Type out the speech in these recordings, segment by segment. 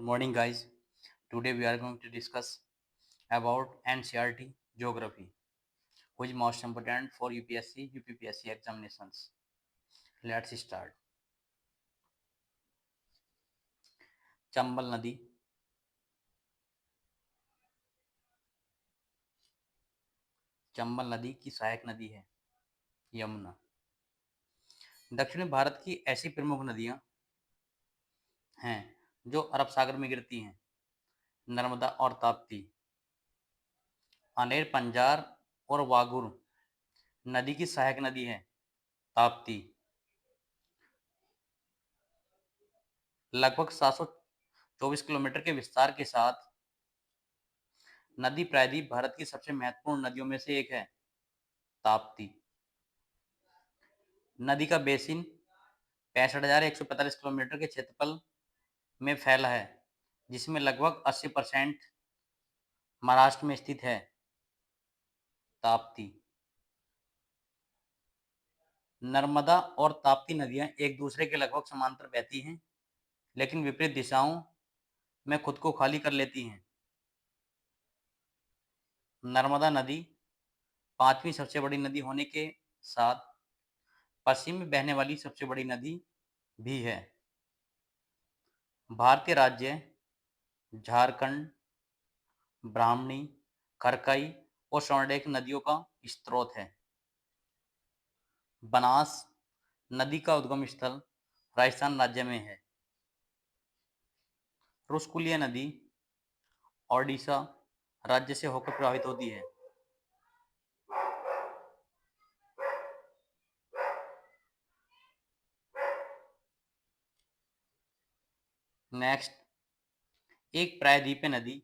Morning, guys. Today we are going to discuss about NCERT geography, which is most important for UPSC, UPPSC examinations. Let's start. Chambal नदी, चंबल नदी की सहायक नदी है यमुना। दक्षिण भारत की ऐसी प्रमुख नदियां हैं जो अरब सागर में गिरती हैं: नर्मदा और ताप्ती। अनेर, पंजार और वागुर नदी की सहायक नदी है ताप्ती। लगभग 724 किलोमीटर के विस्तार के साथ नदी प्रायद्वीप भारत की सबसे महत्वपूर्ण नदियों में से एक है ताप्ती। नदी का बेसिन 65,145 किलोमीटर के क्षेत्रफल में फैला है, जिसमें लगभग 80% महाराष्ट्र में स्थित है। ताप्ती, नर्मदा और ताप्ती नदियां एक दूसरे के लगभग समांतर बहती हैं, लेकिन विपरीत दिशाओं में खुद को खाली कर लेती हैं। नर्मदा नदी पांचवी सबसे बड़ी नदी होने के साथ पश्चिम में बहने वाली सबसे बड़ी नदी भी है। भारतीय राज्य झारखंड, ब्राह्मणी, करकई और स्वर्णरेख नदियों का स्रोत है। बनास नदी का उद्गम स्थल राजस्थान राज्य में है। रुस्कुलिया नदी ओडिशा राज्य से होकर प्रवाहित होती है। नेक्स्ट, एक प्रायद्वीपीय नदी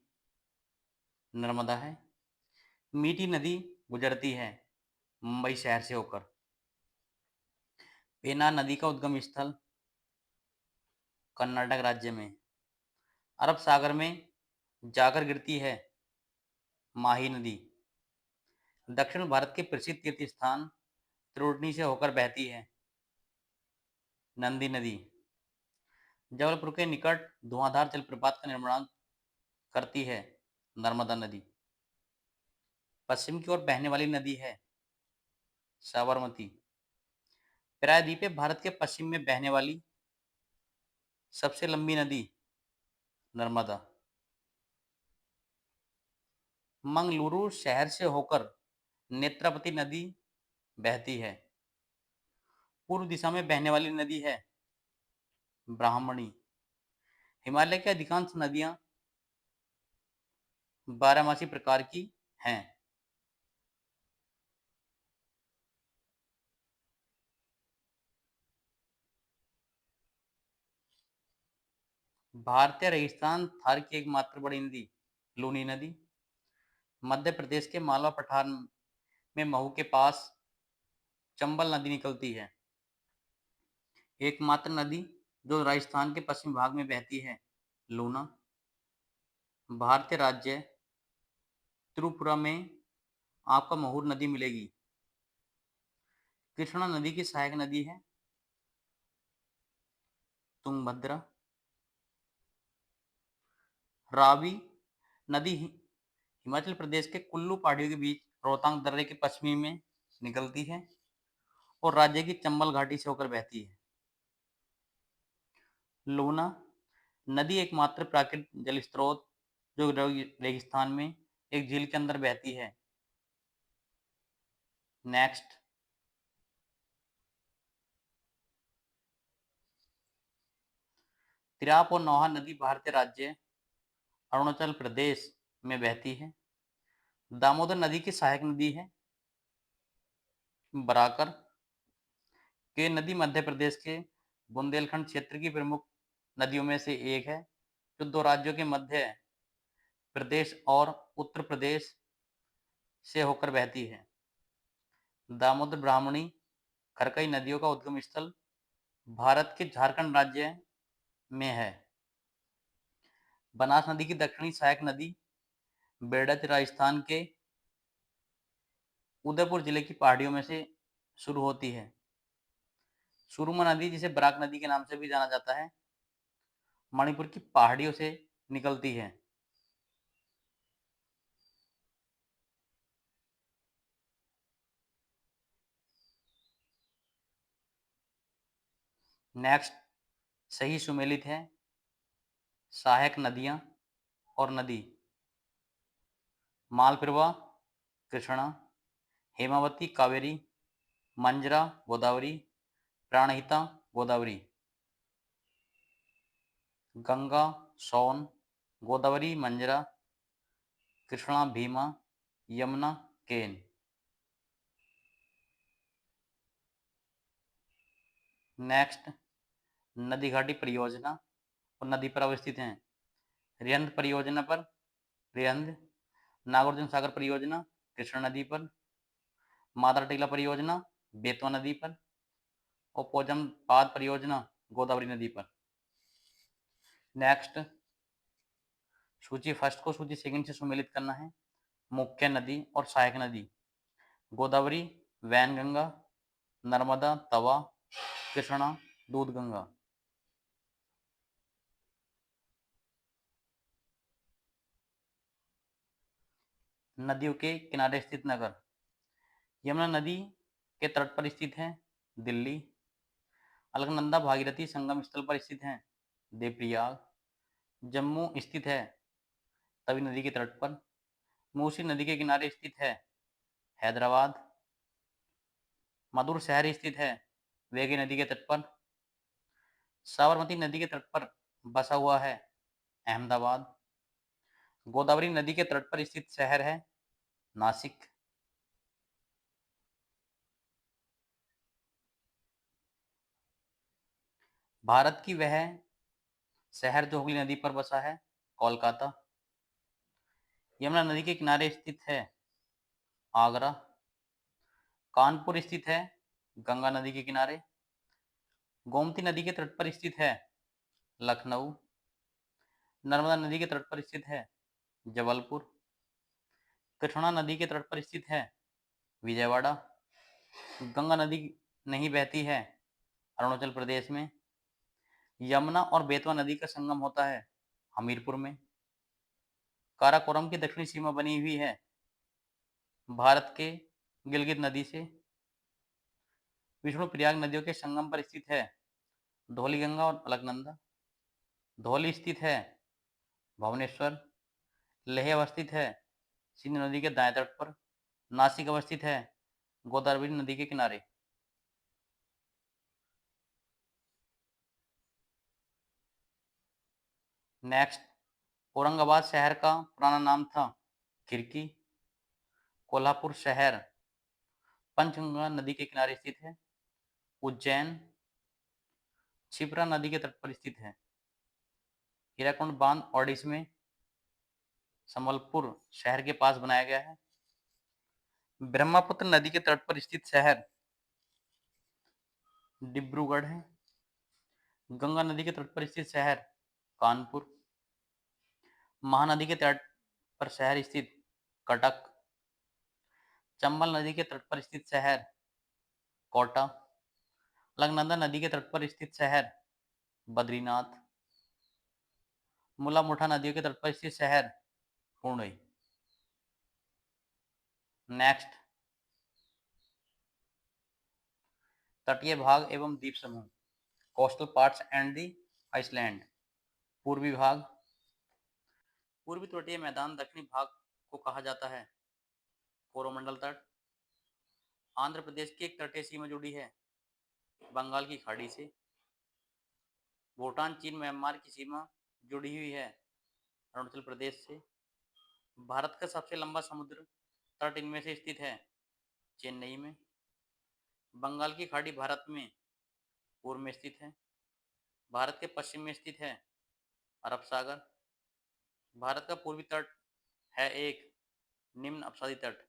नर्मदा है। मीठी नदी गुजरती है मुंबई शहर से होकर। पेना नदी का उद्गम स्थल कर्नाटक राज्य में। अरब सागर में जाकर गिरती है माही नदी। दक्षिण भारत के प्रसिद्ध तीर्थ स्थान त्रिवेणी से होकर बहती है नंदी नदी। जबलपुर के निकट धुआंधार जलप्रपात का निर्माण करती है नर्मदा नदी। पश्चिम की ओर बहने वाली नदी है साबरमती। प्रायद्वीपीय भारत के पश्चिम में बहने वाली सबसे लंबी नदी नर्मदा। मंगलुरु शहर से होकर नेत्रावती नदी बहती है। पूर्व दिशा में बहने वाली नदी है ब्राह्मणी। हिमालय की अधिकांश नदियां बारहमासी प्रकार की हैं। भारतीय रेगिस्तान थार की एकमात्र बड़ी नदी लूनी नदी। मध्य प्रदेश के मालवा पठार में महू के पास चंबल नदी निकलती है, एकमात्र नदी जो राजस्थान के पश्चिम भाग में बहती है लूना। भारतीय राज्य त्रिपुरा में आपको महूर नदी मिलेगी। कृष्णा नदी की सहायक नदी है तुंगभद्रा। रावी नदी हिमाचल प्रदेश के कुल्लू पहाड़ियों के बीच रोहतांग दर्रे के पश्चिमी में निकलती है और राज्य की चंबल घाटी से होकर बहती है। लूना नदी एकमात्र प्राकृतिक जल स्रोत जो रेगिस्तान में एक झील के अंदर बहती है। नेक्स्ट, तिराप और नौहा नदी भारतीय राज्य अरुणाचल प्रदेश में बहती है। दामोदर नदी की सहायक नदी है बराकर। के नदी मध्य प्रदेश के बुंदेलखंड क्षेत्र की प्रमुख नदियों में से एक है, जो दो राज्यों के मध्य प्रदेश और उत्तर प्रदेश से होकर बहती है। दामोदर, ब्राह्मणी, खरकई नदियों का उद्गम स्थल भारत के झारखंड राज्य में है। बनास नदी की दक्षिणी सहायक नदी बेड़च राजस्थान के उदयपुर जिले की पहाड़ियों में से शुरू होती है। सुरुमा नदी, जिसे बराक नदी के नाम से भी जाना जाता है, मणिपुर की पहाड़ियों से निकलती है। नेक्स्ट, सही सुमेलित है। सहायक नदियां और नदी: मालप्रभा कृष्णा, हेमावती कावेरी, मंजरा गोदावरी, प्राणहिता गोदावरी। गंगा सोन, गोदावरी मंजरा, कृष्णा भीमा, यमुना केन। नेक्स्ट, नदी घाटी परियोजना और नदी पर अवस्थित हैं। रिहंद परियोजना पर रिहंद, नागार्जुन सागर परियोजना कृष्णा नदी पर, मादर टीला परियोजना बेतवा नदी पर और पोजमपाद परियोजना गोदावरी नदी पर। नेक्स्ट, सूची फर्स्ट को सूची सेकंड से सुमेलित करना है। मुख्य नदी और सहायक नदी: गोदावरी वैनगंगा, नर्मदा तवा, कृष्णा दूधगंगा। नदियों के किनारे स्थित नगर: यमुना नदी के तट पर स्थित है दिल्ली, अलकनंदा भागीरथी संगम स्थल पर स्थित है देवप्रयाग, जम्मू स्थित है तवी नदी के तट पर, मूसी नदी के किनारे स्थित है हैदराबाद, मधुर शहर स्थित है वेगी नदी के तट पर, साबरमती नदी के तट पर बसा हुआ है अहमदाबाद, गोदावरी नदी के तट पर स्थित शहर है नासिक। भारत की वह शहर जो हुगली नदी पर बसा है कोलकाता, यमुना नदी के किनारे स्थित है आगरा, कानपुर स्थित है गंगा नदी के किनारे, गोमती नदी के तट पर स्थित है लखनऊ, नर्मदा नदी के तट पर स्थित है जबलपुर, कृष्णा नदी के तट पर स्थित है विजयवाड़ा, गंगा नदी नहीं बहती है अरुणाचल प्रदेश में, यमुना और बेतवा नदी का संगम होता है हमीरपुर में, काराकोरम की दक्षिणी सीमा बनी हुई है भारत के गिलगित नदी से, विष्णु प्रयाग नदियों के संगम पर स्थित है धौलीगंगा और अलकनंदा, धौली स्थित है भुवनेश्वर, लेह अवस्थित है सिंधु नदी के दाएं तट पर, नासिक अवस्थित है गोदावरी नदी के किनारे। नेक्स्ट, औरंगाबाद शहर का पुराना नाम था खिरकी, कोल्हापुर शहर पंचगंगा नदी के किनारे स्थित है, उज्जैन क्षिप्रा नदी के तट पर स्थित है, हीराकुंड बांध ओडिशा में संबलपुर शहर के पास बनाया गया है, ब्रह्मपुत्र नदी के तट पर स्थित शहर डिब्रूगढ़ है, गंगा नदी के तट पर स्थित शहर कानपुर, महानदी के तट पर शहर स्थित कटक, चंबल नदी के तट पर स्थित शहर कोटा, अलकनंदा नदी के तट पर स्थित शहर बद्रीनाथ, मुला मुठा नदियों के तट पर स्थित शहर पुणे। नेक्स्ट, तटीय भाग एवं द्वीप समूह: coastal parts and the island. पूर्वी भाग: पूर्वी तटीय मैदान दक्षिणी भाग को कहा जाता है कोरोमंडल तट। आंध्र प्रदेश की एक तटीय सीमा जुड़ी है बंगाल की खाड़ी से। भूटान चीन म्यांमार की सीमा जुड़ी हुई है अरुणाचल प्रदेश से। भारत का सबसे लंबा समुद्र तट इनमें से स्थित है चेन्नई में। बंगाल की खाड़ी भारत में पूर्व में स्थित है। भारत के पश्चिम में स्थित है अरब सागर। भारत का पूर्वी तट है एक निम्न अपसादी तट।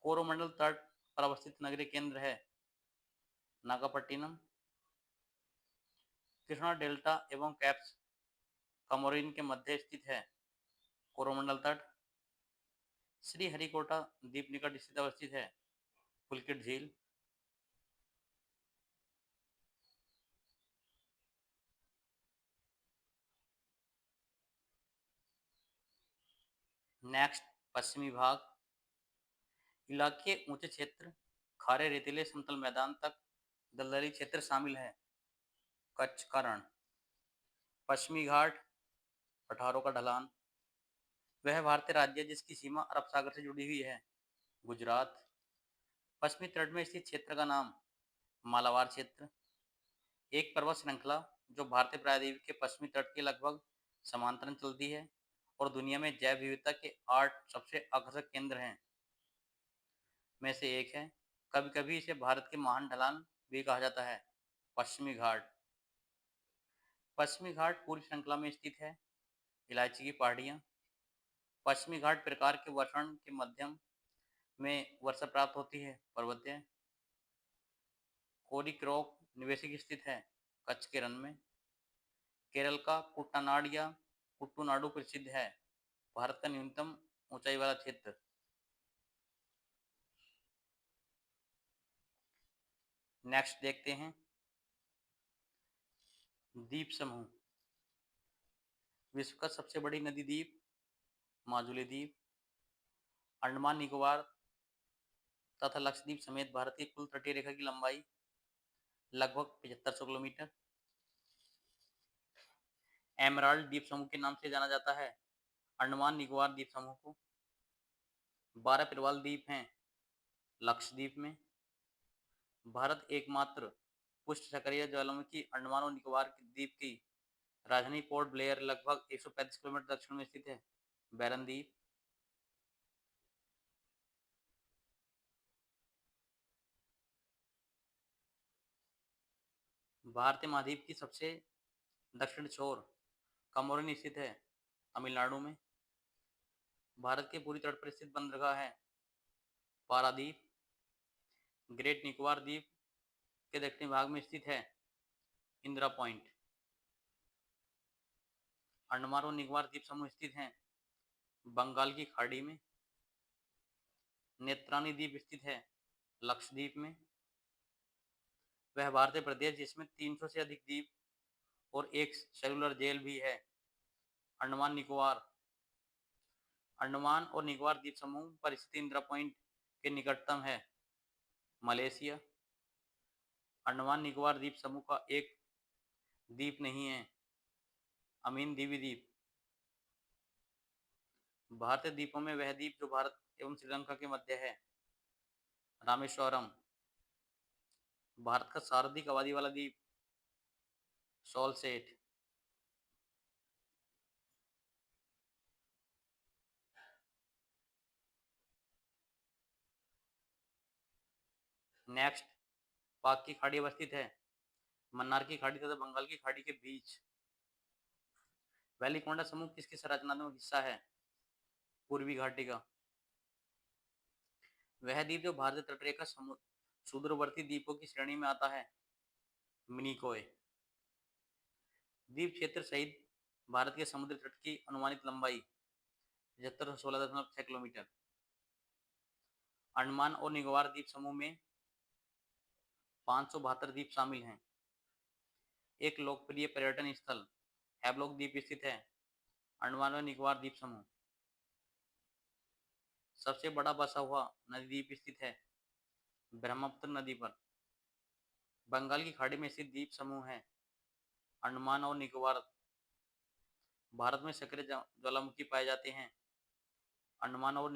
कोरोमंडल तट पर अवस्थित नगरीय केंद्र है नागापट्टिनम। कृष्णा डेल्टा एवं कैप्स कमोरिन के मध्य स्थित है कोरोमंडल तट। श्री हरिकोटा द्वीप निकट स्थित अवस्थित है पुलकित झील। नेक्स्ट, पश्चिमी भाग। इलाके के ऊंचे क्षेत्र, खारे रेतीले समतल मैदान तक दलदली क्षेत्र शामिल है। कच्छ का रण। पश्चिमी घाट, पठारों का ढलान। वह भारतीय राज्य है जिसकी सीमा अरब सागर से जुड़ी हुई है। गुजरात। पश्चिमी तट में स्थित क्षेत्र का नाम मालाबार क्षेत्र। एक पर्वत श्रृंखला जो भारतीय प्रायद्वीप के पश्चिमी तट के लगभग समांतर चलती है और दुनिया में जैव विविधता के 8 सबसे आकर्षक केंद्र हैं में से एक है। कभी कभी इसे भारत के महान ढलान भी कहा जाता है। पश्चिमी घाट। पश्चिमी घाट पूर्वी श्रृंखला में स्थित है। इलायची की पहाड़ियाँ। पश्चिमी घाट प्रकार के वर्षण के मध्यम में वर्षा प्राप्त होती है। पर्वतीय। कोरिक्रॉक निवेशिक स्थित है कच्छ के रण में। केरल का कुट्टानाड या कुट्टूनाडु प्रसिद्ध है, भारत का न्यूनतम ऊंचाई वाला क्षेत्र। नेक्स्ट देखते हैं, द्वीप समूह। विश्व का सबसे बड़ी नदी द्वीप माजुली द्वीप। अंडमान निकोबार तथा लक्षद्वीप समेत भारत की कुल तटीय रेखा की लंबाई लगभग 7500 किलोमीटर। एमराल्ड द्वीप समूह के नाम से जाना जाता है अंडमान निकोबार द्वीप समूह को। 12 प्रवाल द्वीप हैं लक्षद्वीप में। भारत एकमात्र पुष्ट सक्रिय ज्वालामुखी अंडमान और निकोबार द्वीप की राजधानी पोर्ट ब्लेयर लगभग 135 किलोमीटर दक्षिण में स्थित है। बैरन द्वीप। भारतीय महाद्वीप की सबसे दक्षिण छोर कमोरिन स्थित है तमिलनाडु में। भारत के पूरी तट पर स्थित बंदरगाह है पारादीप। ग्रेट निकोबार द्वीप के दक्षिणी भाग में स्थित है इंदिरा पॉइंट। अंडमान और निकोबार द्वीप समूह स्थित हैं बंगाल की खाड़ी में। नेत्रानी द्वीप स्थित है लक्षद्वीप में। वह भारतीय प्रदेश जिसमें 300 से अधिक द्वीप और एक सेलुलर जेल भी है। अंडमान निकोबार। अंडमान और निकोबार द्वीप समूह पर स्थित इंदिरा पॉइंट के निकटतम है मलेशिया। अंडमान निकोबार द्वीप समूह का एक द्वीप नहीं है अमीन द्वीपी द्वीप। भारतीय द्वीपों में वह द्वीप जो भारत एवं श्रीलंका के मध्य है रामेश्वरम। भारत का सर्वाधिक आबादी वाला द्वीप सॉल्सेट। नेक्स्ट, पाक की खाड़ी अवस्थित है मन्नार की खाड़ी तथा बंगाल की खाड़ी के बीच। वैलीकोंडा समूह किसकी संरचनात्मक हिस्सा है पूर्वी घाटी का। वह द्वीप जो भारतीय तटरेखा सुदूरवर्ती द्वीपों की श्रेणी में आता है मिनिकोय। द्वीप क्षेत्र सहित भारत के समुद्री तट की अनुमानित लंबाई 7516.6 किलोमीटर। अंडमान और निकोबार द्वीप समूह में 572 द्वीप शामिल हैं। एक लोकप्रिय पर्यटन स्थल हैवलॉक द्वीप स्थित है अंडमान और निकोबार द्वीप समूह। सबसे बड़ा बसा हुआ नदी द्वीप स्थित है ब्रह्मपुत्र नदी पर। बंगाल की खाड़ी में स्थित द्वीप समूह है अंडमान और निकोबार। भारत में सक्रिय ज्वालामुखी पाए जाते हैं अंडमान और